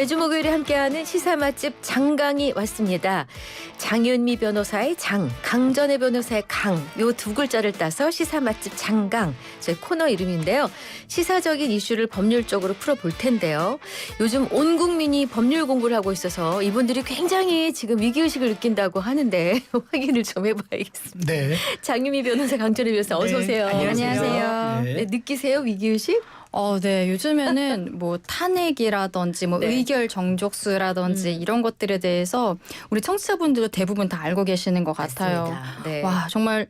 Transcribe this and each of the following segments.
매주 목요일에 함께하는 시사 맛집 장강이 왔습니다. 장윤미 변호사의 장, 강전의 변호사의 강, 요 두 글자를 따서 시사 맛집 장강, 저희 코너 이름인데요. 시사적인 이슈를 법률적으로 풀어볼 텐데요. 요즘 온 국민이 법률 공부를 하고 있어서 이분들이 굉장히 지금 위기의식을 느낀다고 하는데 확인을 좀 해봐야겠습니다. 네. 장윤미 변호사, 강전의 변호사 어서 오세요. 안녕하세요. 네, 느끼세요 위기의식? 네. 요즘에는 뭐 탄핵이라든지 뭐 네. 의결 정족수라든지 이런 것들에 대해서 우리 청취자분들도 대부분 다 알고 계시는 것 같아요. 맞습니다. 네. 와, 정말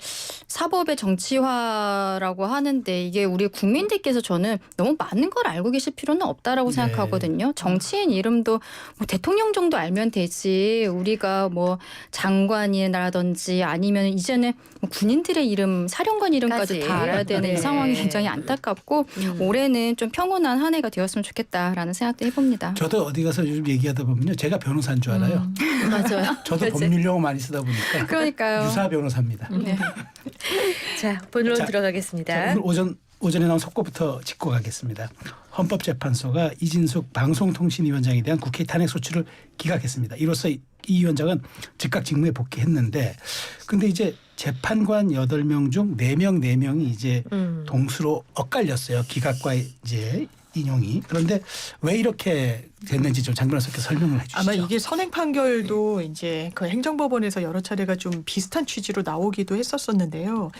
사법의 정치화라고 하는데 이게 우리 국민들께서 저는 너무 많은 걸 알고 계실 필요는 없다라고 네. 생각하거든요. 정치인 이름도 뭐 대통령 정도 알면 되지. 우리가 뭐 장관이라든지 아니면 이제는 뭐 군인들의 이름, 사령관 이름까지 까지. 다 알아야 되는 네. 이 상황이 굉장히 안타깝고 올해는 좀 평온한 한 해가 되었으면 좋겠다라는 생각도 해봅니다. 저도 어디 가서 요즘 얘기하다 보면요. 제가 변호사인 줄 알아요. 맞아요. 저도 그렇지. 법률 용어 많이 쓰다 보니까 그러니까요. 유사 변호사입니다. 네. 자, 본론 자, 들어가겠습니다. 자, 오늘 오전에 나온 속보부터 짚고 가겠습니다. 헌법재판소가 이진숙 방송통신위원장에 대한 국회 탄핵 소추를 기각했습니다. 이로써 이 위원장은 즉각 직무에 복귀했는데 근데 이제 재판관 8명 중 4명이 이제 동수로 엇갈렸어요. 기각과 이제 인용이. 그런데 왜 이렇게 됐는지 좀 장 변호사께서 설명을 해 주시죠. 아마 이게 선행 판결도 이제 그 행정법원에서 여러 차례가 좀 비슷한 취지로 나오기도 했었었는데요.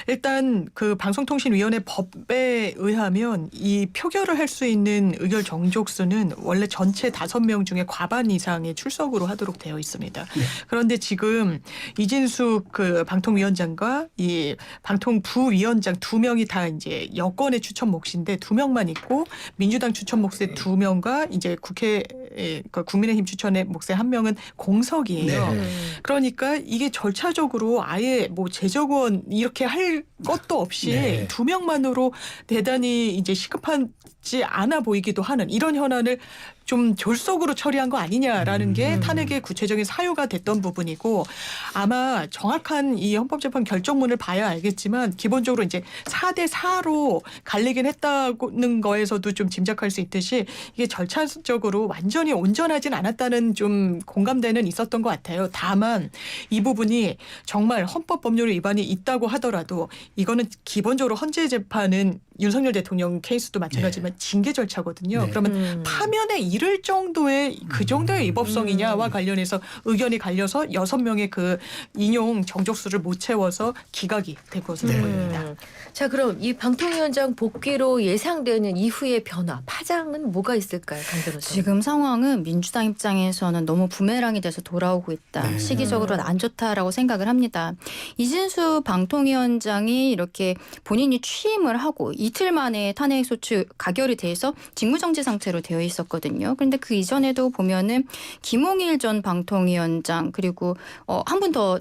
일단 그 방송통신위원회 법에 의하면 이 표결을 할 수 있는 의결 정족수는 원래 전체 5명 중에 과반 이상의 출석으로 하도록 되어 있습니다. 네. 그런데 지금 이진숙 그 방통위원장과 이 방통부위원장 2명이 다 이제 여권의 추천 몫인데 2명만 있고 민주당 추천 몫의 2명과 이제 그러니까 국민의힘 추천의 몫의 1명은 공석이에요. 네. 그러니까 이게 절차적으로 아예 뭐 재적원 이렇게 할 것도 없이 네. 2명만으로 대단히 이제 시급하지 않아 보이기도 하는 이런 현안을 좀 졸속으로 처리한 거 아니냐라는 게 탄핵의 구체적인 사유가 됐던 부분이고 아마 정확한 이 헌법재판 결정문을 봐야 알겠지만 기본적으로 이제 4대 4로 갈리긴 했다는 거에서도 좀 짐작할 수 있듯이 이게 절차적으로 완전히 온전하진 않았다는 좀 공감대는 있었던 것 같아요. 다만 이 부분이 정말 헌법 법률 위반이 있다고 하더라도 이거는 기본적으로 헌재 재판은 윤석열 대통령 케이스도 마찬가지지만 징계 절차거든요. 네. 그러면 파면에 이를 정도의 그 정도의 위법성이냐와 관련해서 의견이 갈려서 6명의 그 인용 정족수를 못 채워서 기각이 된 것으로 보입니다. 자, 그럼 이 방통위원장 복귀로 예상되는 이후의 변화, 파장은 뭐가 있을까요, 강 변호사? 지금 상황은 민주당 입장에서는 너무 부메랑이 돼서 돌아오고 있다. 네. 시기적으로는 안 좋다라고 생각을 합니다. 이진수 방통위원장이 이렇게 본인이 취임을 하고 이틀 만에 탄핵 소추 가결이 돼서 직무정지 상태로 되어 있었거든요. 그런데 그 이전에도 보면은 김홍일 전 방통위원장 그리고 한 분 더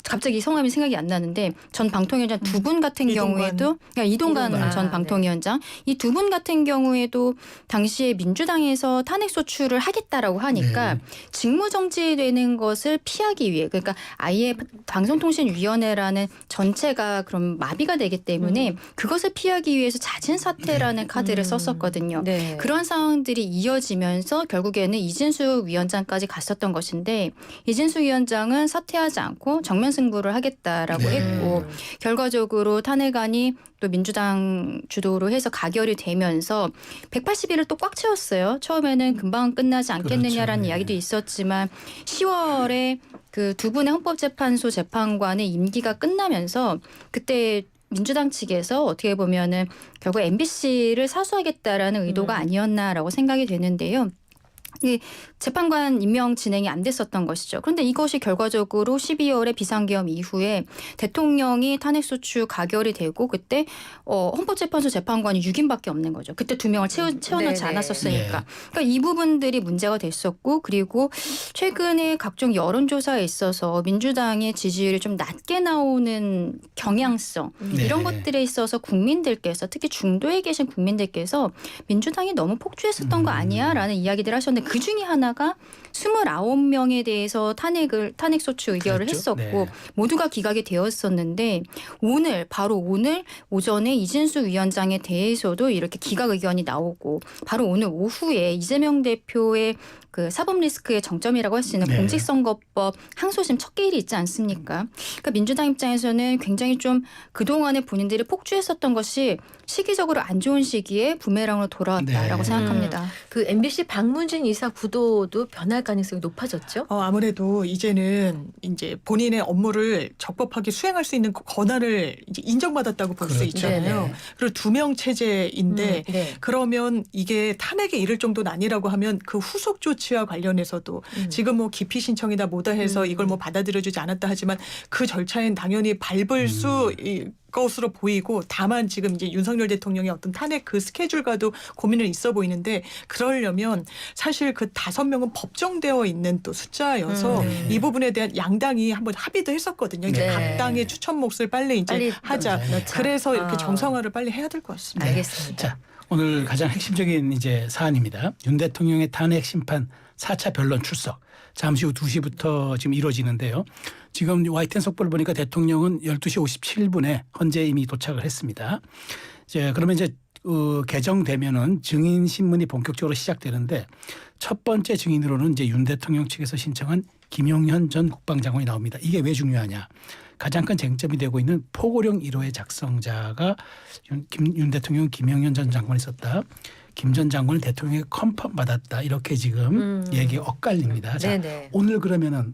갑자기 성함이 생각이 안 나는데 전 방통위원장 두 분 같은 경우에도 이동관 전 방통위원장 이 두 분 같은 경우에도 당시에 민주당에서 탄핵 소추를 하겠다라고 하니까 네. 직무정지되는 것을 피하기 위해 그러니까 아예 방송통신위원회라는 전체가 그럼 마비가 되기 때문에 그것을 피하기 위해서 자진 사퇴라는 카드를 썼었거든요. 네. 그런 상황들이 이어지면서 결국에는 이진수 위원장까지 갔었던 것인데 이진수 위원장은 사퇴하지 않고 정면 승부를 하겠다라고 네. 했고 결과적으로 탄핵안이 또 민주당 주도로 해서 가결이 되면서 180일을 또 꽉 채웠어요. 처음에는 금방 끝나지 않겠느냐라는 그렇죠. 네. 이야기도 있었지만 10월에 그 두 분의 헌법재판소 재판관의 임기가 끝나면서 그때 민주당 측에서 어떻게 보면은 결국 MBC를 사수하겠다라는 의도가 아니었나라고 생각이 되는데요. 이 재판관 임명 진행이 안 됐었던 것이죠. 그런데 이것이 결과적으로 12월에 비상계엄 이후에 대통령이 탄핵소추 가결이 되고 그때 헌법재판소 재판관이 6인밖에 없는 거죠. 그때 2명을 채워놓지 네네. 않았었으니까. 네. 그러니까 이 부분들이 문제가 됐었고 그리고 최근에 각종 여론조사에 있어서 민주당의 지지율이 좀 낮게 나오는 경향성 네. 이런 것들에 있어서 국민들께서 특히 중도에 계신 국민들께서 민주당이 너무 폭주했었던 거 아니야? 라는 이야기들 하셨는데 그 중에 하나가 29명에 대해서 탄핵 소추 의결을 그렇죠. 했었고 네. 모두가 기각이 되었었는데 바로 오늘 오전에 이진수 위원장에 대해서도 이렇게 기각 의견이 나오고 바로 오늘 오후에 이재명 대표의 그 사법 리스크의 정점이라고 할 수 있는 네. 공직선거법 항소심 첫 개일이 있지 않습니까? 그러니까 민주당 입장에서는 굉장히 좀 그동안에 본인들이 폭주했었던 것이 시기적으로 안 좋은 시기에 부메랑으로 돌아왔다라고 네. 생각합니다. 그 MBC 박문진 이사 구도도 변할 가능성이 높아졌죠? 아무래도 이제는 이제 본인의 업무를 적법하게 수행할 수 있는 권한을 이제 인정받았다고 볼 수 그렇죠. 있잖아요. 네네. 그리고 2명 체제인데 네. 그러면 이게 탄핵에 이를 정도는 아니라고 하면 그 후속 조치와 관련해서도 지금 뭐 기피 신청이다 뭐다 해서 이걸 뭐 받아들여주지 않았다 하지만 그 절차엔 당연히 밟을 수 것으로 보이고 다만 지금 이제 윤석열 대통령의 어떤 탄핵 그 스케줄과도 고민은 있어 보이는데 그러려면 사실 그 5명은 법정되어 있는 또 숫자여서 이 부분에 대한 양당이 한번 합의도 했었거든요. 이제 네. 각 당의 추천 몫을 빨리 하자. 넣자. 그래서 이렇게 아. 정상화를 빨리 해야 될 것 같습니다. 알겠습니다. 자, 오늘 가장 핵심적인 이제 사안입니다. 윤 대통령의 탄핵 심판 4차 변론 출석. 잠시 후 2시부터 지금 이루어지는데요. 지금 YTN 속보를 보니까 대통령은 12시 57분에 헌재에 이미 도착을 했습니다. 그러면 이제 개정되면은 증인 신문이 본격적으로 시작되는데 첫 번째 증인으로는 이제 윤 대통령 측에서 신청한 김용현 전 국방장관이 나옵니다. 이게 왜 중요하냐? 가장 큰 쟁점이 되고 있는 포고령 1호의 작성자가 윤 대통령 김용현 전 장관이 썼다. 김 전 장관을 대통령에게 컨펌 받았다. 이렇게 지금 얘기가 엇갈립니다. 자, 네네. 오늘 그러면은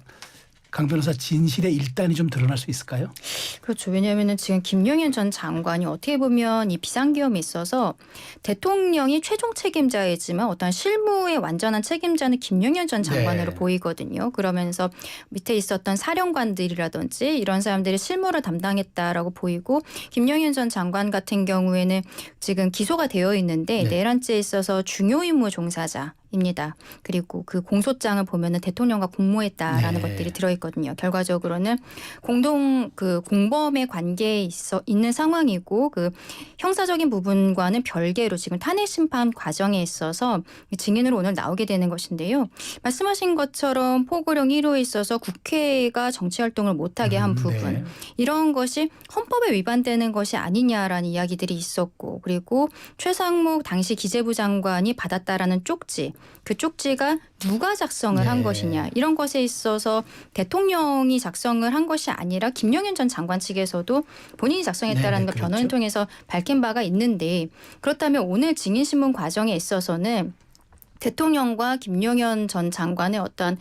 강 변호사 진실의 일단이 좀 드러날 수 있을까요? 그렇죠. 왜냐하면 지금 김용현 전 장관이 어떻게 보면 이 비상계엄에 있어서 대통령이 최종 책임자이지만 어떤 실무의 완전한 책임자는 김용현 전 장관으로 네. 보이거든요. 그러면서 밑에 있었던 사령관들이라든지 이런 사람들이 실무를 담당했다라고 보이고 김용현 전 장관 같은 경우에는 지금 기소가 되어 있는데 네. 내란죄에 있어서 중요 임무 종사자. 입니다. 그리고 그 공소장을 보면은 대통령과 공모했다라는 네. 것들이 들어있거든요. 결과적으로는 공동 그 공범의 관계에 있는 상황이고 그 형사적인 부분과는 별개로 지금 탄핵 심판 과정에 있어서 증인으로 오늘 나오게 되는 것인데요. 말씀하신 것처럼 포고령 1호에 있어서 국회가 정치 활동을 못하게 한 부분 네. 이런 것이 헌법에 위반되는 것이 아니냐라는 이야기들이 있었고 그리고 최상목 당시 기재부 장관이 받았다라는 쪽지 그 쪽지가 누가 작성을 한 네. 것이냐 이런 것에 있어서 대통령이 작성을 한 것이 아니라 김용현 전 장관 측에서도 본인이 작성했다라는 걸 그렇죠. 변호인을 통해서 밝힌 바가 있는데 그렇다면 오늘 증인신문 과정에 있어서는 대통령과 김용현 전 장관의 어떤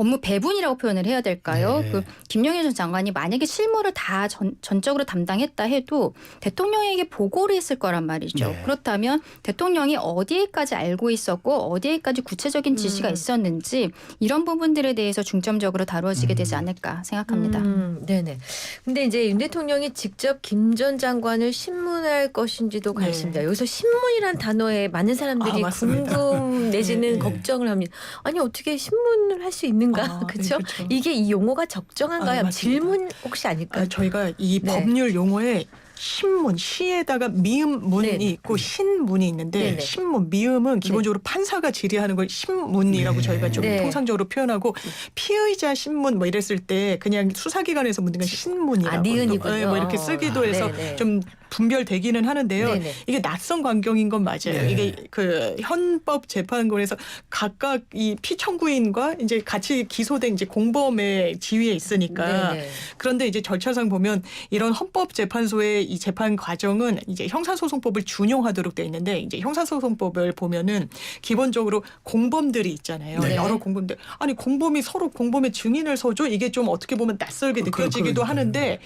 업무 배분이라고 표현을 해야 될까요? 네. 그 김용현 전 장관이 만약에 실무를 다 전적으로 담당했다 해도 대통령에게 보고를 했을 거란 말이죠. 네. 그렇다면 대통령이 어디에까지 알고 있었고 어디에까지 구체적인 지시가 있었는지 이런 부분들에 대해서 중점적으로 다루어지게 되지 않을까 생각합니다. 네네. 근데 이제 윤 대통령이 직접 김 전 장관을 신문할 것인지도 네. 관심입니다. 여기서 신문이란 단어에 많은 사람들이 맞습니다. 궁금 내지는 네. 걱정을 합니다. 아니 어떻게 신문을 할 수 있는가? 그렇죠? 그렇죠. 이게 이 용어가 적정한가요? 맞습니다. 질문 혹시 아닐까요? 저희가 이 네. 법률 용어에 신문, 시에다가 미음 문이 네네. 있고 신문이 있는데 네네. 신문, 미음은 기본적으로 판사가 질의하는 걸 신문이라고 네. 저희가 좀 네. 통상적으로 표현하고 피의자 신문 뭐 이랬을 때 그냥 수사기관에서 묻는 건 신문이라고 니은이군요. 뭐 이렇게 쓰기도 해서 네네. 좀 분별되기는 하는데요. 네네. 이게 낯선 광경인 건 맞아요. 네. 이게 그 헌법재판관에서 각각 이 피청구인과 이제 같이 기소된 이제 공범의 지위에 있으니까 네네. 그런데 이제 절차상 보면 이런 헌법재판소의 이 재판 과정은 이제 형사소송법을 준용하도록 돼 있는데 이제 형사소송법을 보면은 기본적으로 공범들이 있잖아요. 네. 여러 공범들. 아니 공범이 서로 공범의 증인을 서줘 이게 좀 어떻게 보면 낯설게 느껴지기도 그러니까요. 하는데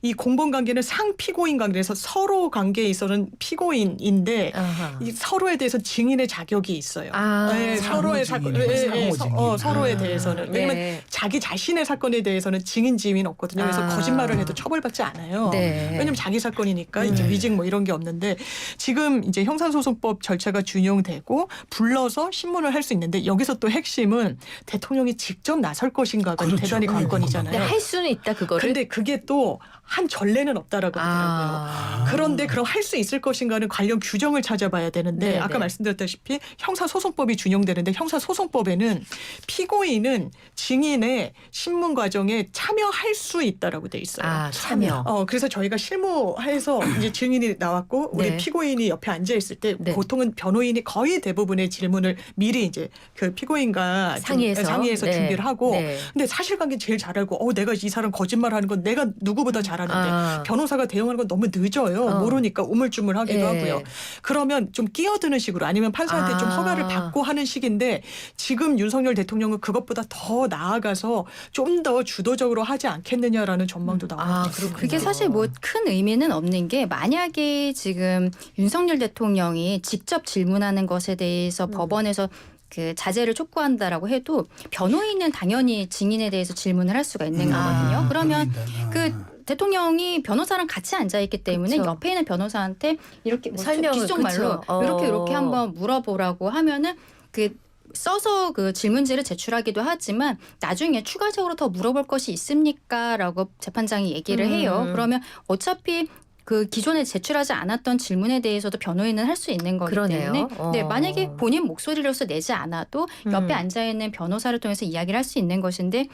이 공범 관계는 상피고인 관계에서 서로 관계에 있어서는 피고인인데 아하. 이 서로에 대해서 증인의 자격이 있어요. 아. 네, 서로의 사건, 상호 증인. 서로에 아. 대해서는 왜냐면 네. 자기 자신의 사건에 대해서는 증인 지위는 없거든요. 그래서 아. 거짓말을 해도 처벌받지 않아요. 네. 왜냐면 자기 사건이니까 이제 위증 뭐 이런 게 없는데 지금 이제 형사소송법 절차가 준용되고 불러서 신문을 할 수 있는데 여기서 또 핵심은 대통령이 직접 나설 것인가가 그렇죠. 대단히 근데 관건이잖아요. 할 수는 있다 그거를. 근데 그게 또 한 전례는 없다라고 하더라고요. 아. 그런데 그럼 할 수 있을 것인가는 관련 규정을 찾아봐야 되는데 네네. 아까 말씀드렸다시피 형사소송법이 준용되는데 형사소송법에는 피고인은 증인의 신문 과정에 참여할 수 있다라고 돼 있어요. 아, 참여. 그래서 저희가 실무해서 이제 증인이 나왔고 우리 네. 피고인이 옆에 앉아 있을 때 네. 보통은 변호인이 거의 대부분의 질문을 미리 이제 그 피고인과 상의해서 네. 준비를 하고 네. 근데 사실관계 제일 잘 알고 내가 이 사람 거짓말하는 건 내가 누구보다 잘하는데 변호사가 대응하는 건 너무 늦어요. 모르니까 우물쭈물하기도 네. 하고요. 그러면 좀 끼어드는 식으로 아니면 판사한테 좀 허가를 받고 하는 식인데 지금 윤석열 대통령은 그것보다 더 나아가서 좀 더 주도적으로 하지 않겠느냐라는 전망도 나오고 있습니다. 그게 사실 뭐 큰 의미는 없는 게 만약에 지금 윤석열 대통령이 직접 질문하는 것에 대해서 법원에서 그 자제를 촉구한다라고 해도 변호인은 당연히 증인에 대해서 질문을 할 수가 있는 거거든요. 그러면 그 대통령이 변호사랑 같이 앉아 있기 때문에 그쵸. 옆에 있는 변호사한테 이렇게 뭐 설명을, 귓속말로 그쵸. 이렇게 한번 물어보라고 하면은 그 써서 그 질문지를 제출하기도 하지만 나중에 추가적으로 더 물어볼 것이 있습니까?라고 재판장이 얘기를 해요. 그러면 어차피 그 기존에 제출하지 않았던 질문에 대해서도 변호인은 할 수 있는 거기 그러네요. 때문에 네, 만약에 본인 목소리로서 내지 않아도 옆에 앉아 있는 변호사를 통해서 이야기를 할 수 있는 것인데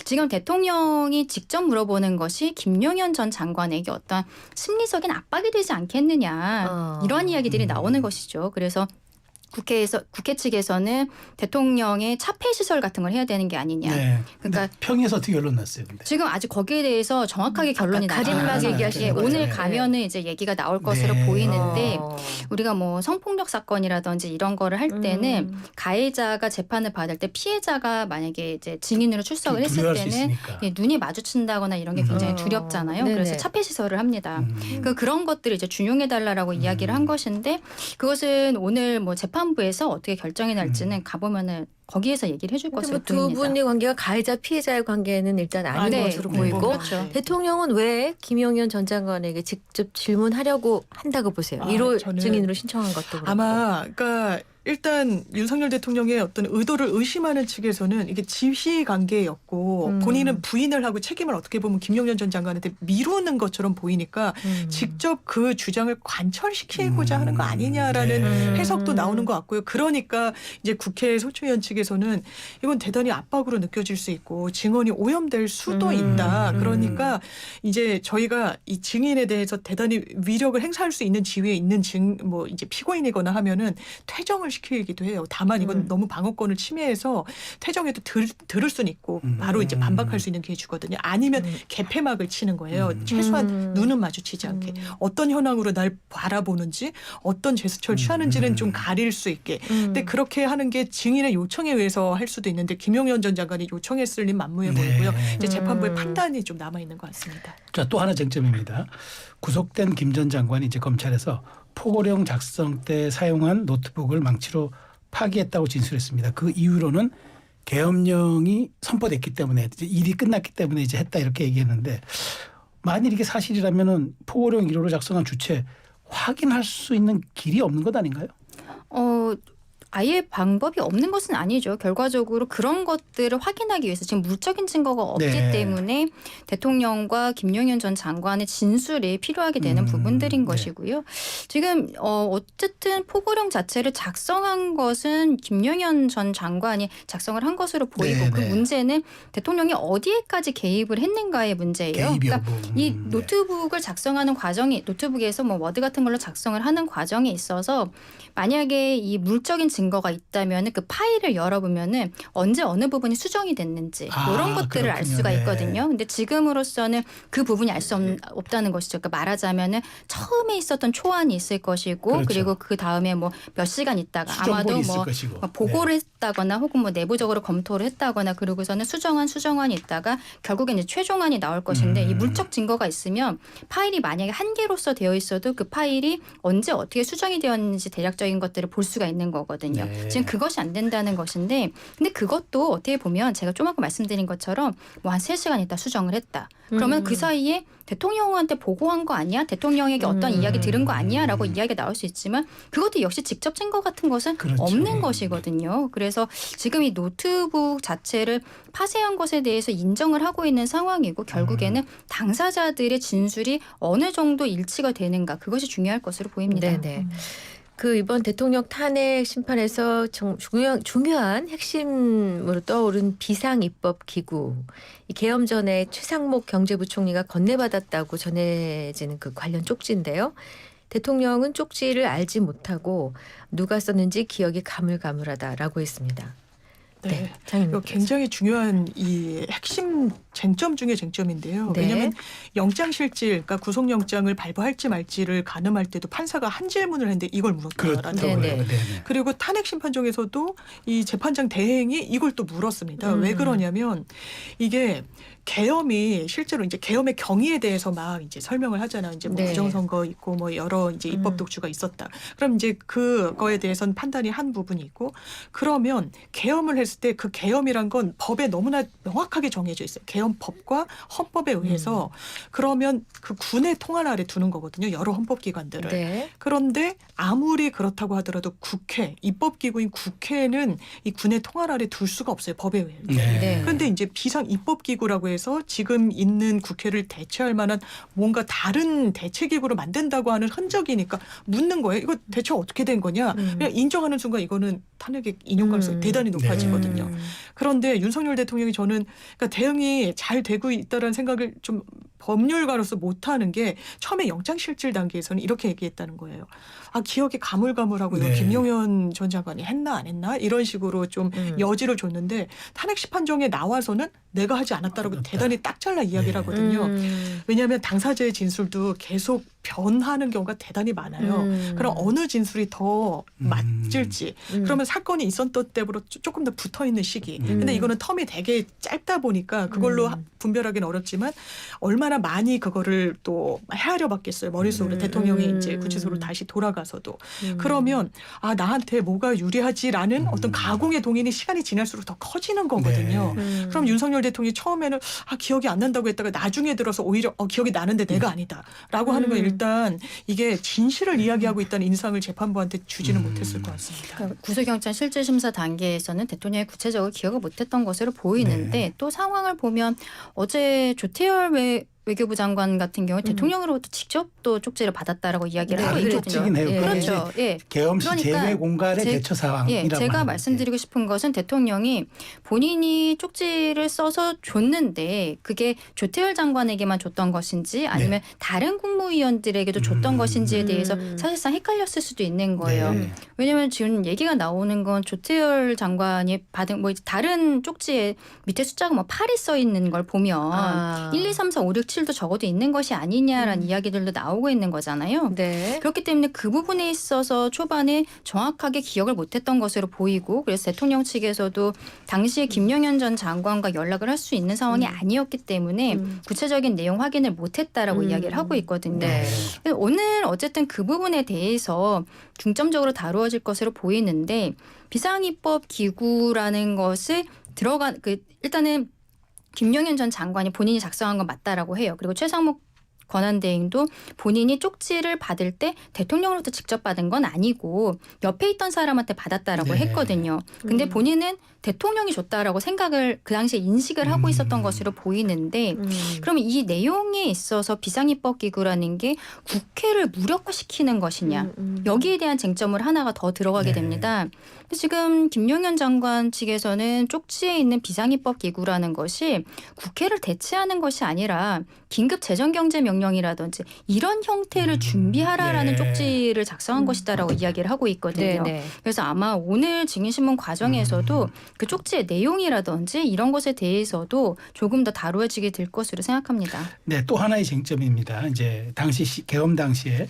지금 대통령이 직접 물어보는 것이 김용현 전 장관에게 어떤 심리적인 압박이 되지 않겠느냐 이런 이야기들이 나오는 것이죠. 그래서 국회 측에서는 대통령의 차폐 시설 같은 걸 해야 되는 게 아니냐. 네. 그러니까 평에서 어떻게 결론 났어요, 근데? 지금 아직 거기에 대해서 정확하게 결론이 나지 가림막 않아서 얘기하시는 거죠. 오늘 네. 가면은 이제 얘기가 나올 것으로 네. 보이는데 우리가 뭐 성폭력 사건이라든지 이런 거를 할 때는 가해자가 재판을 받을 때 피해자가 만약에 이제 증인으로 출석을 했을 두려워할 수 때는 있으니까. 눈이 마주친다거나 이런 게 굉장히 두렵잖아요. 네네. 그래서 차폐 시설을 합니다. 음. 그런 것들을 이제 준용해 달라라고 이야기를 한 것인데 그것은 오늘 뭐 재판부에서 어떻게 결정이 날지는 가보면은 거기에서 얘기를 해줄 것으로 두 보입니다. 분의 관계가 가해자 피해자의 관계는 일단 아닌 네. 것으로 네. 보이고 그렇죠. 대통령은 왜 김용현 전 장관에게 직접 질문하려고 한다고 보세요? 아, 1호 저는 증인으로 신청한 것도 그렇고. 아마 그러니까 일단 윤석열 대통령의 어떤 의도를 의심하는 측에서는 이게 지휘 관계였고 본인은 부인을 하고 책임을 어떻게 보면 김용현 전 장관한테 미루는 것처럼 보이니까 직접 그 주장을 관철시키고자 하는 거 아니냐라는 네. 해석도 나오는 것 같고요. 그러니까 이제 국회 소추위원 측에서는 이건 대단히 압박으로 느껴질 수 있고 증언이 오염될 수도 있다. 그러니까 이제 저희가 이 증인에 대해서 대단히 위력을 행사할 수 있는 지위에 있는 뭐 이제 피고인이거나 하면은 퇴정을 시키기도 해요. 다만 이건 너무 방어권을 침해해서 퇴정해도 들을 수는 있고 바로 이제 반박할 수 있는 기회 주거든요. 아니면 개폐막을 치는 거예요. 최소한 눈은 마주치지 않게. 어떤 현황으로 날 바라보는지 어떤 제스처를 취하는지는 좀 가릴 수 있게. 근데 그렇게 하는 게 증인의 요청에 의해서 할 수도 있는데 김용현 전 장관이 요청했을 리 만무해 보이고요. 이제 재판부의 판단이 좀 남아 있는 것 같습니다. 자, 또 하나 쟁점입니다. 구속된 김 전 장관이 이제 검찰에서 포고령 작성 때 사용한 노트북을 망치로 파기했다고 진술했습니다. 그 이유로는 계엄령이 선포됐기 때문에 이제 일이 끝났기 때문에 이제 했다 이렇게 얘기했는데 만일 이게 사실이라면은 포고령 1호로 작성한 주체 확인할 수 있는 길이 없는 것 아닌가요? 아예 방법이 없는 것은 아니죠. 결과적으로 그런 것들을 확인하기 위해서 지금 물적인 증거가 없기 네. 때문에 대통령과 김용현 전 장관의 진술이 필요하게 되는 부분들인 네. 것이고요. 지금 어쨌든 포고령 자체를 작성한 것은 김용현 전 장관이 작성을 한 것으로 보이고 네, 그 네. 문제는 대통령이 어디에까지 개입을 했는가의 문제예요. 개입 그러니까 여부. 이 네. 노트북을 작성하는 과정이 노트북에서 뭐 워드 같은 걸로 작성을 하는 과정에 있어서 만약에 이 물적인 증거가 있다면 그 파일을 열어보면은 언제 어느 부분이 수정이 됐는지 이런 것들을 알 그렇군요. 수가 네. 있거든요. 근데 지금으로서는 그 부분이 알 수 없다는 것이죠. 그러니까 말하자면은 처음에 있었던 초안이 있을 것이고 그렇죠. 그리고 그 다음에 뭐 몇 시간 있다가 수정본이 아마도 있을 뭐 것이고. 보고를 네. 했다거나 혹은 뭐 내부적으로 검토를 했다거나 그러고서는 수정안이 있다가 결국엔 이제 최종안이 나올 것인데 이 물적 증거가 있으면 파일이 만약에 한 개로서 되어 있어도 그 파일이 언제 어떻게 수정이 되었는지 대략적인 것들을 볼 수가 있는 거거든요. 있거든요. 네. 지금 그것이 안 된다는 것인데 근데 그것도 어떻게 보면 제가 좀 아까 말씀드린 것처럼 뭐 한 3시간 있다 수정을 했다. 그러면 그 사이에 대통령한테 보고한 거 아니야? 대통령에게 어떤 이야기 들은 거 아니야? 라고 이야기가 나올 수 있지만 그것도 역시 직접 증거 같은 것은 그렇죠. 없는 것이거든요. 그래서 지금 이 노트북 자체를 파쇄한 것에 대해서 인정을 하고 있는 상황이고 결국에는 당사자들의 진술이 어느 정도 일치가 되는가 그것이 중요할 것으로 보입니다. 네네. 그 이번 대통령 탄핵 심판에서 중요한 핵심으로 떠오른 비상입법기구 이 계엄 전에 최상목 경제부총리가 건네받았다고 전해지는 그 관련 쪽지인데요. 대통령은 쪽지를 알지 못하고 누가 썼는지 기억이 가물가물하다라고 했습니다. 네. 장님. 이거 굉장히 중요한 이 핵심 쟁점 중에 쟁점인데요. 네. 왜냐하면 영장실질, 그러니까 구속영장을 발부할지 말지를 가늠할 때도 판사가 한 질문을 했는데 이걸 물었다라는 그렇죠. 거예요. 네네. 네네. 그리고 탄핵심판정에서도 이 재판장 대행이 이걸 또 물었습니다. 왜 그러냐면 이게 계엄이 실제로 이제 계엄의 경위에 대해서 막 이제 설명을 하잖아요. 이제 뭐 네. 부정선거 있고 뭐 여러 이제 입법 독주가 있었다. 그럼 이제 그거에 대해서는 판단이 한 부분이 있고 그러면 계엄을 했을 때 그 계엄이란 건 법에 너무나 명확하게 정해져 있어요. 계엄법과 헌법에 의해서 그러면 그 군의 통할 아래 두는 거거든요. 여러 헌법기관들을. 네. 그런데 아무리 그렇다고 하더라도 국회, 입법기구인 국회는 이 군의 통할 아래 둘 수가 없어요. 법에 의해. 네. 그런데 이제 비상입법기구라고 해서 지금 있는 국회를 대체할 만한 뭔가 다른 대체기구를 만든다고 하는 흔적이니까 묻는 거예요. 이거 대체 어떻게 된 거냐. 그냥 인정하는 순간 이거는 탄핵의 인용 가능성이 대단히 높아지거든요. 그런데 윤석열 대통령이 저는 그러니까 대응이 잘 되고 있다라는 생각을 좀 법률가로서 못하는 게 처음에 영장실질 단계에서는 이렇게 얘기했다는 거예요. 아 기억이 가물가물하고 네. 김용현 전 장관이 했나 안 했나 이런 식으로 좀 여지를 줬는데 탄핵 심판정에 나와서는 내가 하지 않았다라고 그렇다. 대단히 딱 잘라 이야기를 네. 하거든요. 왜냐하면 당사자의 진술도 계속 변하는 경우가 대단히 많아요. 그럼 어느 진술이 더 맞을지 그러면 사건이 있었던 때보다 조금 더 붙어있는 시기. 근데 이거는 텀이 되게 짧다 보니까 그걸로 분별하기는 어렵지만 얼마나 많이 그거를 또 헤아려 봤겠어요. 머릿속으로 대통령이 이제 구치소로 다시 돌아가서도. 그러면 아 나한테 뭐가 유리하지라는 어떤 가공의 동인이 시간이 지날수록 더 커지는 거거든요. 네. 그럼 윤석열 대통령이 처음에는 아 기억이 안 난다고 했다가 나중에 들어서 오히려 기억이 나는데 내가 아니다라고 하는 건 일단 이게 진실을 이야기하고 있다는 인상을 재판부한테 주지는 못했을 것 같습니다. 그러니까 구속영장 실질심사 단계에서는 대통령이 구체적으로 기억을 못했던 것으로 보이는데 네. 또 상황을 보면 어제 조태열 외교부 장관 같은 경우 대통령으로부터 직접 또 쪽지를 받았다라고 이야기를 하고 다른 있거든요. 쪽지긴 해요. 예. 그렇죠. 예. 계엄시 그러니까 제외 공갈의 대처 상황이라고 제가 하는데. 말씀드리고 싶은 것은 대통령이 본인이 쪽지를 써서 줬는데 그게 조태열 장관에게만 줬던 것인지 아니면 다른 국무위원들에게도 줬던 것인지에 대해서 사실상 헷갈렸을 수도 있는 거예요. 네. 왜냐하면 지금 얘기가 나오는 건 조태열 장관이 받은 뭐 이제 다른 쪽지에 밑에 숫자가 뭐 8이 써 있는 걸 보면 1, 2, 3, 4, 5, 6, 7도 적어도 있는 것이 아니냐라는 이야기들도 나오고 있는 거잖아요. 네. 그렇기 때문에 그 부분에 있어서 초반에 정확하게 기억을 못했던 것으로 보이고 그래서 대통령 측에서도 당시에 김용현 전 장관과 연락을 할 수 있는 상황이 아니었기 때문에 구체적인 내용 확인을 못했다라고 이야기를 하고 있거든요. 네. 그래서 오늘 어쨌든 그 부분에 대해서 중점적으로 다루어질 것으로 보이는데 비상입법 기구라는 것을 일단은 김용현 전 장관이 본인이 작성한 건 맞다라고 해요. 그리고 최상목 권한대행도 본인이 쪽지를 받을 때 대통령으로부터 직접 받은 건 아니고 옆에 있던 사람한테 받았다라고 네. 했거든요. 근데 본인은 대통령이 줬다라고 생각을 그 당시에 인식을 하고 있었던 것으로 보이는데 그러면 이 내용에 있어서 비상입법기구라는 게 국회를 무력화시키는 것이냐 여기에 대한 쟁점을 하나가 더 들어가게 네. 됩니다. 지금 김용현 장관 측에서는 쪽지에 있는 비상입법기구라는 것이 국회를 대체하는 것이 아니라 긴급 재정경제명령이라든지 이런 형태를 준비하라라는 네. 쪽지를 작성한 것이다라고 이야기를 하고 있거든요. 네. 그래서 아마 오늘 증인신문 과정에서도 그 쪽지의 내용이라든지 이런 것에 대해서도 조금 더 다루어지게 될 것으로 생각합니다. 네, 또 하나의 쟁점입니다. 이제 당시 계엄 당시에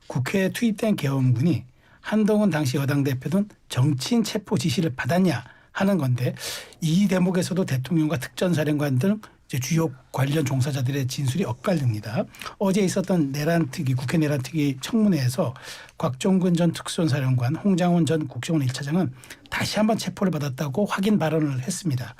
국회에 투입된 계엄군이 한동훈 당시 여당 대표는 정치인 체포 지시를 받았냐 하는 건데 이 대목에서도 대통령과 특전사령관 등 이제 주요 관련 종사자들의 진술이 엇갈립니다. 어제 있었던 내란특위 국회 내란특위 청문회에서 곽종근 전 특수본사령관, 홍장원 전 국정원 1차장은 다시 한번 체포를 받았다고 확인 발언을 했습니다.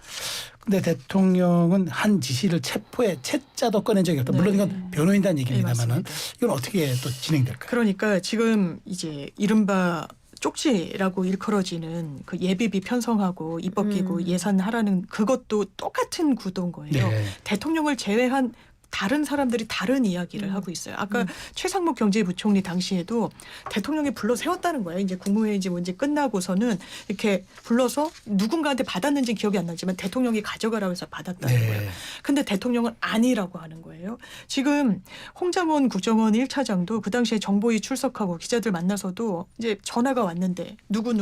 그런데 대통령은 한 지시를 체포에 채자도 꺼낸 적이 없다. 물론 이건 변호인단 얘기입니다만은 이건 어떻게 또 진행될까요? 그러니까 지금 이제 이른바 쪽지라고 일컬어지는 그 예비비 편성하고 입법기구 예산하라는 그것도 똑같은 구도인 거예요. 네. 대통령을 제외한 다른 사람들이 다른 이야기를 하고 있어요. 아까 최상목 경제부총리 당시에도 대통령이 불러 세웠다는 거예요. 이제 국무회의인지 뭔지 끝나고서는 이렇게 불러서 누군가한테 받았는지 기억이 안 나지만 대통령이 가져가라고 해서 받았다는 네. 거예요. 근데 대통령은 아니라고 하는 거예요. 지금 홍장원 국정원 1차장도 그 당시에 정보위 출석하고 기자들 만나서도 이제 전화가 왔는데 누구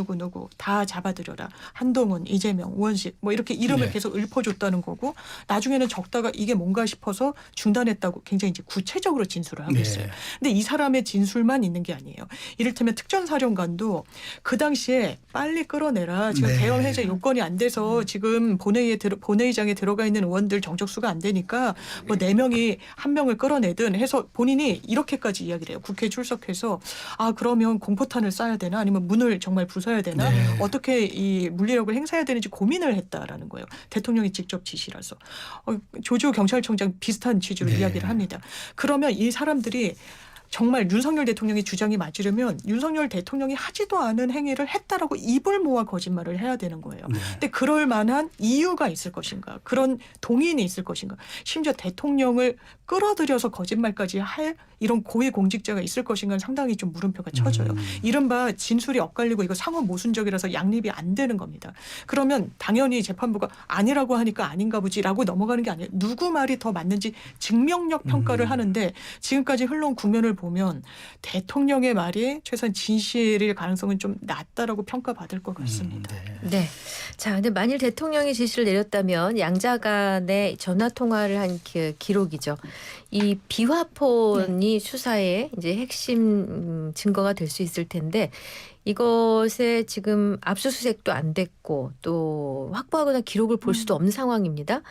다 잡아들여라. 한동훈, 이재명, 우원식 뭐 이렇게 이름을 네. 계속 읊어줬다는 거고 나중에는 적다가 이게 뭔가 싶어서 중단했다고 굉장히 이제 구체적으로 진술을 하고 네. 있어요. 근데 이 사람의 진술만 있는 게 아니에요. 이를테면 특전사령관도 그 당시에 빨리 끌어내라. 지금 네. 대응 해제 요건이 안 돼서 지금 본회의장에 들어가 있는 의원들 정적수가 안 되니까 뭐 4명이 1명을 끌어내든 해서 본인이 이렇게까지 이야기를 해요. 국회에 출석해서 아 그러면 공포탄을 쏴야 되나 아니면 문을 정말 부숴야 되나 네. 어떻게 이 물리력을 행사해야 되는지 고민을 했다라는 거예요. 대통령이 직접 지시라서. 조주 경찰청장 비슷한 취지로 네. 이야기를 합니다. 그러면 이 사람들이 정말 윤석열 대통령의 주장이 맞으려면 윤석열 대통령이 하지도 않은 행위를 했다라고 입을 모아 거짓말을 해야 되는 거예요. 네. 근데 그럴 만한 이유가 있을 것인가? 그런 동인이 있을 것인가? 심지어 대통령을 끌어들여서 거짓말까지 할 이런 고위 공직자가 있을 것인가는 상당히 좀 물음표가 쳐져요. 이른바 진술이 엇갈리고 이거 상호 모순적이라서 양립이 안 되는 겁니다. 그러면 당연히 재판부가 아니라고 하니까 아닌가 보지라고 넘어가는 게 아니에요. 누구 말이 더 맞는지 증명력 평가를 하는데 지금까지 흘러온 국면을 보면 대통령의 말이 최소한 진실일 가능성은 좀 낮다라고 평가받을 것 같습니다. 네. 자, 근데 만일 대통령이 지시를 내렸다면 양자 간의 전화 통화를 한 기록이죠. 이 비화폰이 수사의 이제 핵심 증거가 될 수 있을 텐데 이것에 지금 압수수색도 안 됐고 또 확보하거나 기록을 볼 수도 없는 상황입니다.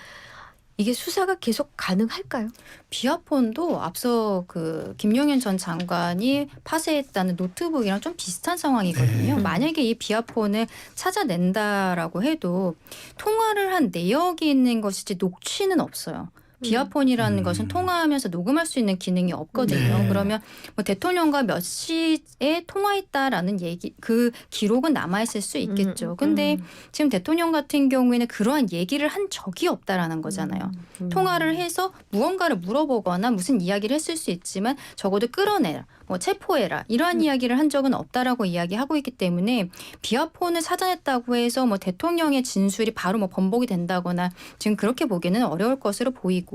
이게 수사가 계속 가능할까요? 비화폰도 앞서 그 김용현 전 장관이 파쇄했다는 노트북이랑 좀 비슷한 상황이거든요. 네. 만약에 이 비화폰을 찾아낸다라고 해도 통화를 한 내역이 있는 것이지 녹취는 없어요. 비화폰이라는 것은 통화하면서 녹음할 수 있는 기능이 없거든요. 네. 그러면 뭐 대통령과 몇 시에 통화했다라는 얘기, 그 기록은 남아있을 수 있겠죠. 근데 지금 대통령 같은 경우에는 그러한 얘기를 한 적이 없다라는 거잖아요. 통화를 해서 무언가를 물어보거나 무슨 이야기를 했을 수 있지만 적어도 끌어내라, 뭐 체포해라 이러한 이야기를 한 적은 없다라고 이야기하고 있기 때문에 비화폰을 찾아냈다고 해서 뭐 대통령의 진술이 바로 뭐 번복이 된다거나 지금 그렇게 보기는 어려울 것으로 보이고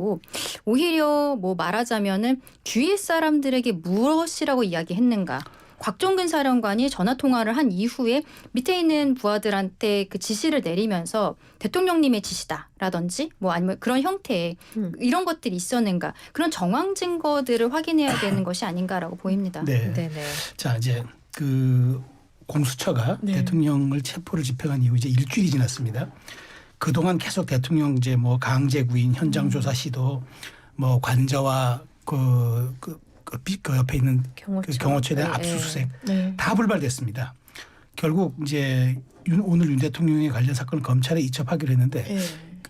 오히려 뭐 말하자면은 주위 사람들에게 무엇이라고 이야기했는가. 곽종근 사령관이 전화 통화를 한 이후에 밑에 있는 부하들한테 그 지시를 내리면서 대통령님의 지시다라든지 뭐 아니면 그런 형태의 이런 것들이 있었는가 그런 정황 증거들을 확인해야 되는 것이 아닌가라고 보입니다. 네. 네네. 자 이제 그 공수처가 네. 대통령을 체포를 집행한 이후 이제 일주일이 지났습니다. 그동안 계속 대통령 이제 뭐 강제 구인, 현장 조사 시도, 뭐 관저와 그 옆에 있는 경호처에 대한 압수수색 네. 다 불발됐습니다. 결국 이제 오늘 윤 대통령의 관련 사건을 검찰에 이첩하기로 했는데 네.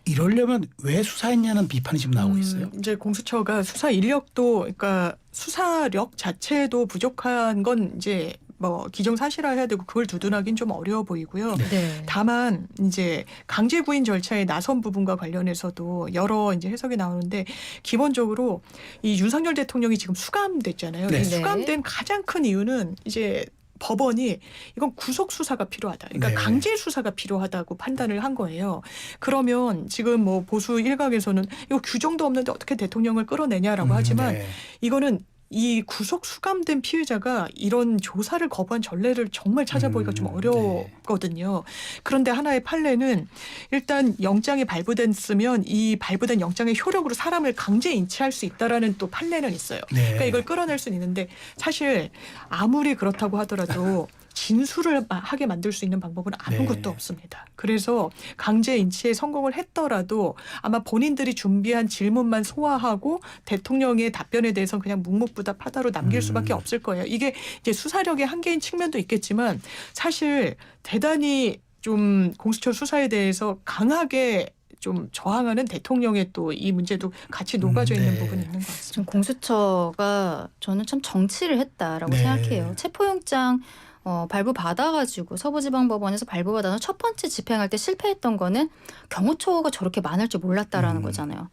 이러려면 왜 수사했냐는 비판이 지금 나오고 있어요. 이제 공수처가 수사 인력도 그러니까 수사력 자체도 부족한 건 이제 뭐 기정사실화해야 되고 그걸 두둔하기는 좀 어려워 보이고요. 네. 네. 다만 이제 강제 구인 절차에 나선 부분과 관련해서도 여러 이제 해석이 나오는데 기본적으로 이 윤석열 대통령이 지금 수감됐잖아요. 네. 이 수감된 가장 큰 이유는 이제 법원이 이건 구속 수사가 필요하다. 그러니까 네. 강제 수사가 필요하다고 판단을 한 거예요. 그러면 지금 뭐 보수 일각에서는 이거 규정도 없는데 어떻게 대통령을 끌어내냐라고 하지만 네. 이거는 이 구속 수감된 피해자가 이런 조사를 거부한 전례를 정말 찾아보기가 좀 어렵거든요. 그런데 하나의 판례는 일단 영장이 발부됐으면 이 발부된 영장의 효력으로 사람을 강제 인치할 수 있다라는 또 판례는 있어요. 네. 그러니까 이걸 끌어낼 수는 있는데 사실 아무리 그렇다고 하더라도 진술을 하게 만들 수 있는 방법은 아무것도 네. 없습니다. 그래서 강제 인치에 성공을 했더라도 아마 본인들이 준비한 질문만 소화하고 대통령의 답변에 대해서는 그냥 묵묵부답하다로 남길 수밖에 없을 거예요. 이게 이제 수사력의 한계인 측면도 있겠지만 사실 대단히 좀 공수처 수사에 대해서 강하게 좀 저항하는 대통령의 또 이 문제도 같이 녹아져 있는 네. 부분이 있는 것 같습니다. 좀 공수처가 저는 참 정치를 했다라고 네. 생각해요. 체포영장 발부받아가지고 서부지방법원에서 발부받아서 첫 번째 집행할 때 실패했던 거는 경호처가 저렇게 많을 줄 몰랐다라는 거잖아요.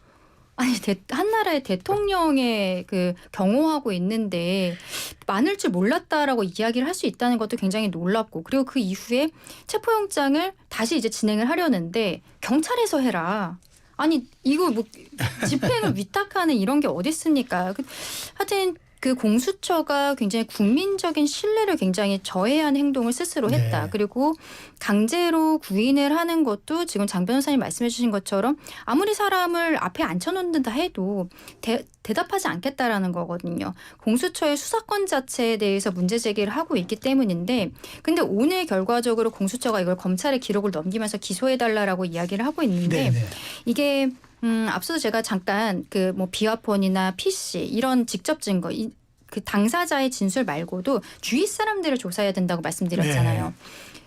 아니 한 나라의 대통령의 그 경호하고 있는데 많을 줄 몰랐다라고 이야기를 할 수 있다는 것도 굉장히 놀랍고, 그리고 그 이후에 체포영장을 다시 이제 진행을 하려는데 경찰에서 해라. 아니 이거 뭐 집행을 위탁하는 이런 게 어디 있습니까? 하여튼 그 공수처가 굉장히 국민적인 신뢰를 굉장히 저해한 행동을 스스로 했다. 네. 그리고 강제로 구인을 하는 것도 지금 장 변호사님 말씀해 주신 것처럼 아무리 사람을 앞에 앉혀놓는다 해도 대답하지 않겠다라는 거거든요. 공수처의 수사권 자체에 대해서 문제 제기를 하고 있기 때문인데, 근데 오늘 결과적으로 공수처가 이걸 검찰의 기록을 넘기면서 기소해달라라고 이야기를 하고 있는데, 네. 이게 앞서도 제가 잠깐 그 뭐 비화폰이나 PC 이런 직접 증거, 그 당사자의 진술 말고도 주위 사람들을 조사해야 된다고 말씀드렸잖아요. 네.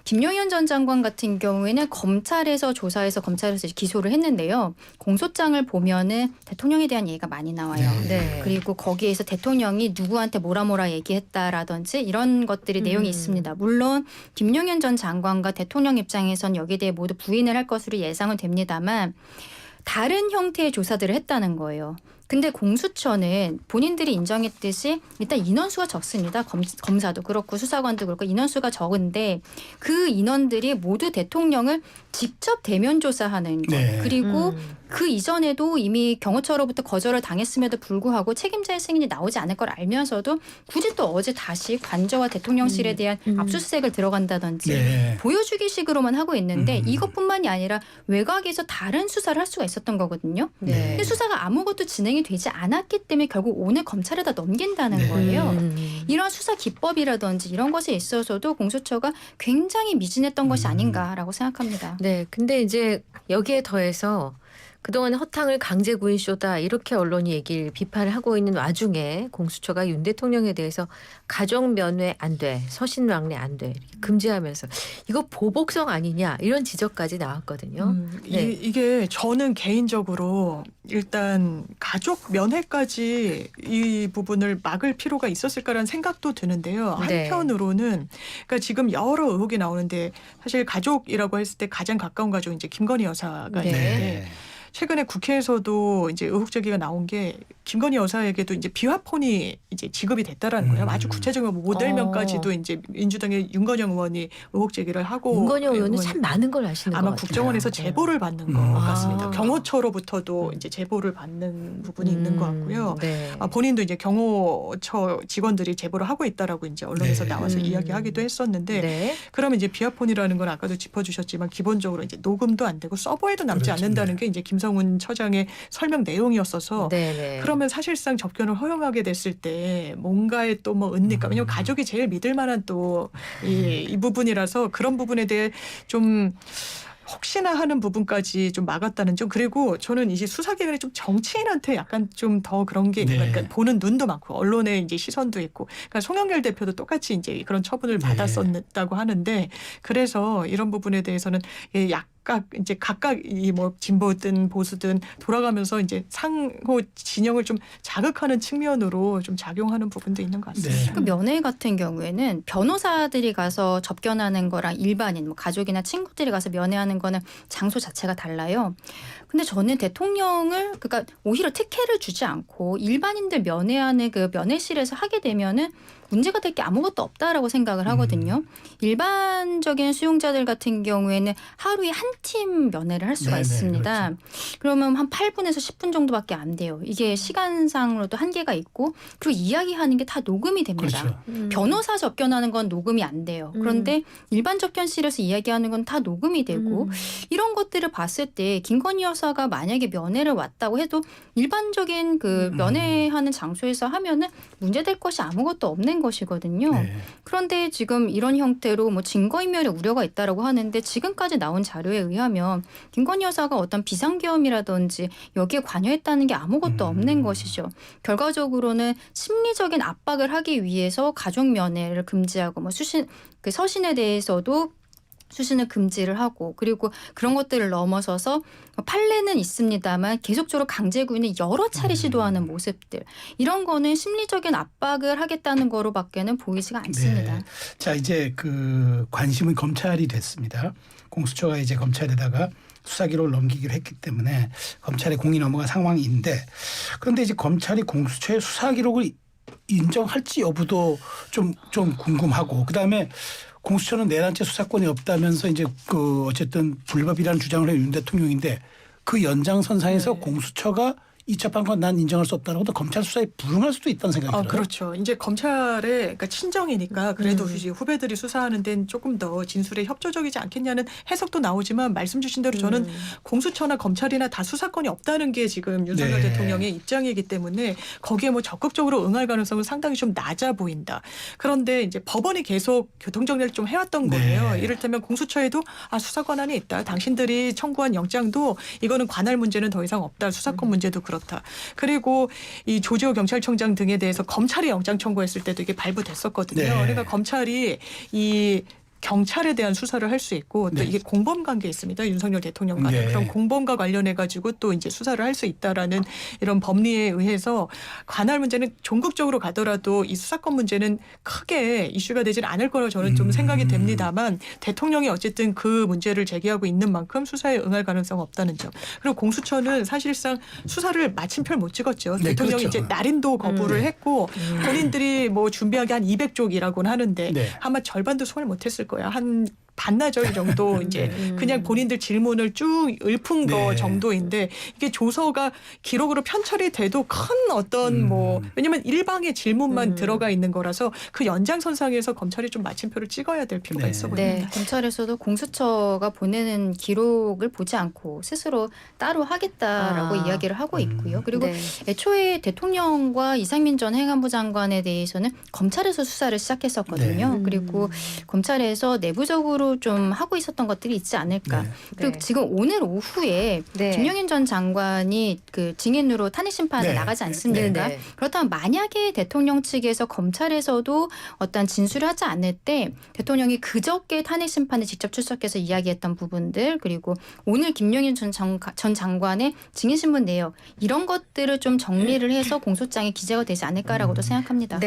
김용현 전 장관 같은 경우에는 검찰에서 조사해서 검찰에서 기소를 했는데요. 공소장을 보면은 대통령에 대한 얘기가 많이 나와요. 네. 그리고 거기에서 대통령이 누구한테 뭐라 얘기했다라든지 이런 것들이 내용이 있습니다. 물론 김용현 전 장관과 대통령 입장에선 여기에 대해 모두 부인을 할 것으로 예상은 됩니다만 다른 형태의 조사들을 했다는 거예요. 근데 공수처는 본인들이 인정했듯이 일단 인원수가 적습니다. 검사도 그렇고 수사관도 그렇고 인원수가 적은데 그 인원들이 모두 대통령을 직접 대면 조사하는 것. 네. 그리고 그 이전에도 이미 경호처로부터 거절을 당했음에도 불구하고 책임자의 승인이 나오지 않을 걸 알면서도 굳이 또 어제 다시 관저와 대통령실에 대한 압수수색을 들어간다든지 네. 보여주기식으로만 하고 있는데 이것뿐만이 아니라 외곽에서 다른 수사를 할 수가 있었던 거거든요. 네. 근데 수사가 아무것도 진행이 되지 않았기 때문에 결국 오늘 검찰에다 넘긴다는 네. 거예요. 이런 수사 기법이라든지 이런 것에 있어서도 공수처가 굉장히 미진했던 것이 아닌가라고 생각합니다. 네, 근데 이제 여기에 더해서 그동안 허탕을 강제 구인 쇼다 이렇게 언론이 비판을 하고 있는 와중에 공수처가 윤 대통령에 대해서 가족 면회 안 돼, 서신 왕래 안 돼 이렇게 금지하면서 이거 보복성 아니냐 이런 지적까지 나왔거든요. 네. 이게 저는 개인적으로 일단 가족 면회까지 이 부분을 막을 필요가 있었을까라는 생각도 드는데요. 네. 한편으로는 그러니까 지금 여러 의혹이 나오는데 사실 가족이라고 했을 때 가장 가까운 가족은 이제 김건희 여사가 네. 있는데 최근에 국회에서도 이제 의혹 제기가 나온 게 김건희 여사에게도 이제 비화폰이 이제 지급이 됐다라는 거예요. 아주 구체적인 모델명까지도 이제 민주당의 윤건영 의원이 의혹 제기를 하고 윤건영 의원은 참 많은 걸 아시는 아마 것 같아요. 국정원에서 제보를 받는 것 같습니다. 경호처로부터도 이제 제보를 받는 부분이 있는 것 같고요. 네. 본인도 이제 경호처 직원들이 제보를 하고 있다라고 이제 언론에서 네. 나와서 이야기하기도 했었는데 네. 그러면 이제 비화폰이라는 건 아까도 짚어주셨지만 기본적으로 이제 녹음도 안 되고 서버에도 남지 그렇죠. 않는다는 게 이제 김성훈 처장의 설명 내용이었어서 네. 그러면 사실상 접견을 허용하게 됐을 때 뭔가에 또 뭐 은니까 왜냐면 가족이 제일 믿을 만한 또 이 부분이라서 그런 부분에 대해 좀 혹시나 하는 부분까지 좀 막았다는 점. 그리고 저는 이제 수사기관이 좀 정치인한테 약간 좀 더 그런 게 있는 거예요. 그러니까 보는 눈도 많고 언론의 이제 시선도 있고. 그러니까 송영길 대표도 똑같이 이제 그런 처분을 받았었다고 하는데 그래서 이런 부분에 대해서는 이제 각각 이 뭐 진보든 보수든 돌아가면서 이제 상호 진영을 좀 자극하는 측면으로 좀 작용하는 부분도 있는 것 같습니다. 네. 그 면회 같은 경우에는 변호사들이 가서 접견하는 거랑 일반인 뭐 가족이나 친구들이 가서 면회하는 거는 장소 자체가 달라요. 근데 저는 대통령을 그러니까 오히려 특혜를 주지 않고 일반인들 면회하는 그 면회실에서 하게 되면은 문제가 될 게 아무것도 없다라고 생각을 하거든요. 일반적인 수용자들 같은 경우에는 하루에 한 팀 면회를 할 수가 네네, 있습니다. 그렇죠. 그러면 한 8분에서 10분 정도밖에 안 돼요. 이게 시간상으로도 한계가 있고 그리고 이야기하는 게 다 녹음이 됩니다. 그렇죠. 변호사 접견하는 건 녹음이 안 돼요. 그런데 일반 접견실에서 이야기하는 건 다 녹음이 되고 이런 것들을 봤을 때 김건희 여사 여사가 만약에 면회를 왔다고 해도 일반적인 그 면회하는 장소에서 하면은 문제될 것이 아무것도 없는 것이거든요. 네. 그런데 지금 이런 형태로 뭐 증거인멸의 우려가 있다라고 하는데 지금까지 나온 자료에 의하면 김건희 여사가 어떤 비상계엄이라든지 여기에 관여했다는 게 아무것도 없는 것이죠. 결과적으로는 심리적인 압박을 하기 위해서 가족 면회를 금지하고 뭐 그 서신에 대해서도 수신을 금지를 하고 그리고 그런 것들을 넘어서서 판례는 있습니다만 계속적으로 강제 구인을 여러 차례 시도하는 모습들 이런 거는 심리적인 압박을 하겠다는 거로밖에는 보이지가 않습니다. 네. 자 이제 그 관심은 검찰이 됐습니다. 공수처가 이제 검찰에다가 수사 기록을 넘기기로 했기 때문에 검찰의 공이 넘어간 상황인데 그런데 이제 검찰이 공수처의 수사 기록을 인정할지 여부도 좀 궁금하고 그다음에 공수처는 내란죄 수사권이 없다면서 이제 그 어쨌든 불법이라는 주장을 해 윤 대통령인데 그 연장선상에서 네. 공수처가 이 재판권 난 인정할 수 없다고 해도 검찰 수사에 불응할 수도 있다는 생각이 들어요. 그렇죠. 이제 검찰의 그러니까 친정이니까 그래도 이제 후배들이 수사하는 데는 조금 더 진술에 협조적이지 않겠냐는 해석도 나오지만 말씀 주신 대로 저는 공수처나 검찰이나 다 수사권이 없다는 게 지금 윤석열 네. 대통령의 입장이기 때문에 거기에 뭐 적극적으로 응할 가능성은 상당히 좀 낮아 보인다. 그런데 이제 법원이 계속 교통정리를 좀 해왔던 네. 거예요. 이를테면 공수처에도 수사 권한이 있다. 당신들이 청구한 영장도 이거는 관할 문제는 더 이상 없다. 수사권 문제도 그렇다. 그리고 이 조지호 경찰청장 등에 대해서 검찰이 영장 청구했을 때도 이게 발부됐었거든요. 네. 그러니까 검찰이 이 경찰에 대한 수사를 할 수 있고 또 네. 이게 공범 관계에 있습니다. 윤석열 대통령 간에. 네. 그런 공범과 관련해 가지고 또 이제 수사를 할 수 있다라는 이런 법리에 의해서 관할 문제는 종국적으로 가더라도 이 수사권 문제는 크게 이슈가 되질 않을 거라고 저는 좀 생각이 됩니다만 대통령이 어쨌든 그 문제를 제기하고 있는 만큼 수사에 응할 가능성은 없다는 점. 그리고 공수처는 사실상 수사를 마침표를 못 찍었죠. 네, 대통령이 그렇죠. 이제 날인도 거부를 네. 했고 본인들이 뭐 준비한 게 한 200쪽이라고는 하는데 네. 아마 절반도 손을 못했을 거예요. 한 반나절 정도 이제 그냥 본인들 질문을 쭉 읊은 거 네. 정도인데 이게 조서가 기록으로 편철이 돼도 큰 어떤 뭐 왜냐면 일방의 질문만 들어가 있는 거라서 그 연장선상에서 검찰이 좀 마침표를 찍어야 될 필요가 네. 있어 네, 보입니다. 검찰에서도 공수처가 보내는 기록을 보지 않고 스스로 따로 하겠다라고 이야기를 하고 있고요. 그리고 네. 애초에 대통령과 이상민 전 행안부 장관에 대해서는 검찰에서 수사를 시작했었거든요. 네. 그리고 검찰에서 내부적으로 좀 하고 있었던 것들이 있지 않을까. 네. 그리고 네. 지금 오늘 오후에 네. 김용현 전 장관이 그 증인으로 탄핵 심판에 네. 나가지 않습니까? 네. 그렇다면 만약에 대통령 측에서 검찰에서도 어떤 진술을 하지 않을 때 대통령이 그저께 탄핵 심판에 직접 출석해서 이야기했던 부분들 그리고 오늘 김용현 전 장관의 증인 신문 내역 이런 것들을 좀 정리를 해서 공소장에 기재가 되지 않을까라고도 생각합니다. 네.